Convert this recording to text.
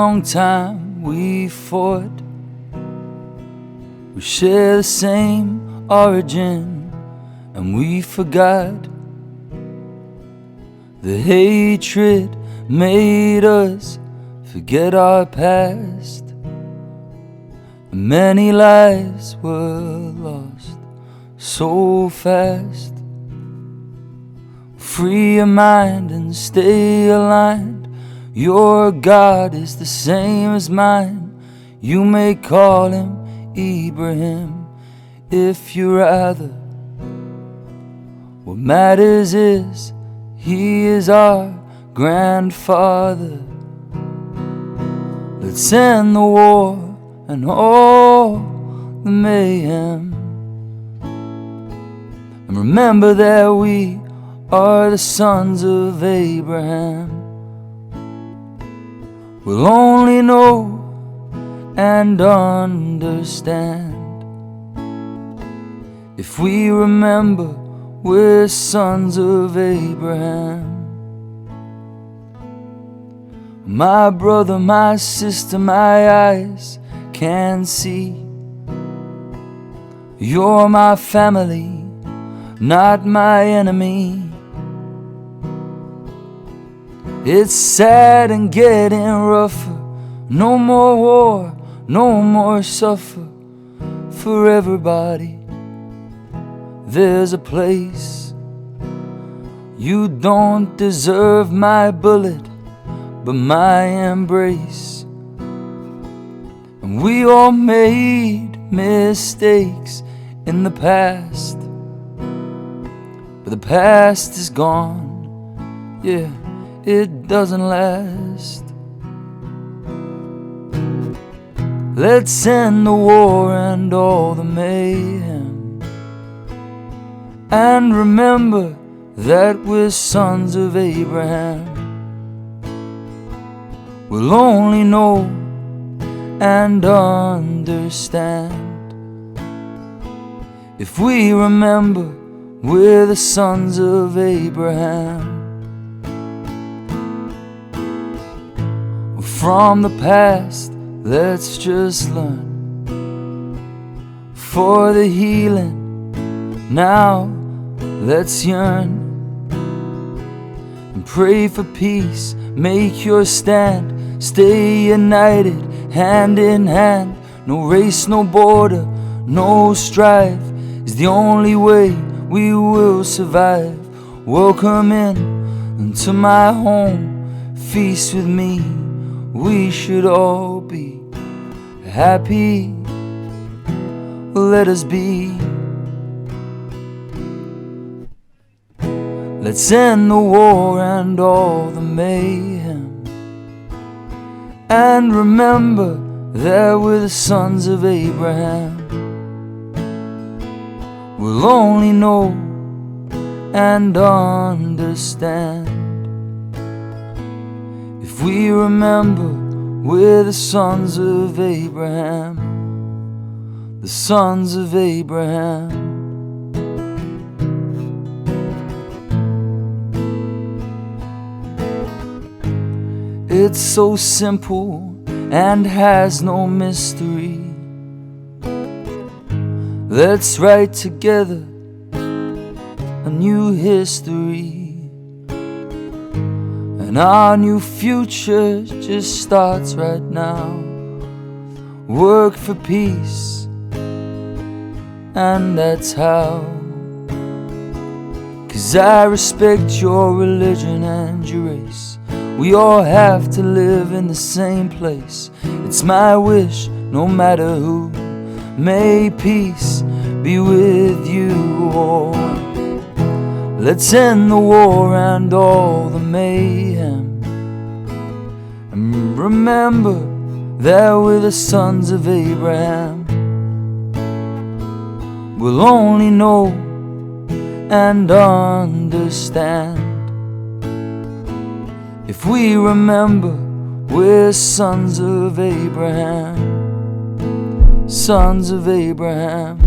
long time we fought. We share the same origin, and we forgot. The hatred made us forget our past. Many lives were lost so fast. Free your mind and stay aligned. Your God is the same as mine. You may call him Ibrahim if you rather. What matters is he is our grandfather. Let's end the war and all the mayhem, and remember that we are the sons of Abraham. We'll only know and understand if we remember we're sons of Abraham. My brother, my sister, my eyes can see. You're my family, not my enemy. It's sad and getting rougher. No more war, no more suffer. For everybody there's a place. You don't deserve my bullet, but my embrace. And we all made mistakes in the past, but the past is gone. Yeah, it doesn't last. Let's end the war and all the mayhem, and remember that we're sons of Abraham. We'll only know and understand if we remember we're the sons of Abraham. From the past, let's just learn for the healing. Now let's yearn and pray for peace. Make your stand, stay united, hand in hand. No race, no border, no strife is the only way we will survive. Welcome in into my home, feast with me. We should all be happy. Let us be. Let's end the war and all the mayhem, and remember that we're the sons of Abraham. We'll only know and understand if we remember we're the sons of Abraham. The sons of Abraham. It's so simple and has no mystery. Let's write together a new history, and our new future just starts right now. Work for peace, and that's how. 'Cause I respect your religion and your race. We all have to live in the same place. It's my wish, no matter who. May peace be with you all. Let's end the war and all the mayhem, and remember that we're the sons of Abraham. We'll only know and understand if we remember we're sons of Abraham. Sons of Abraham.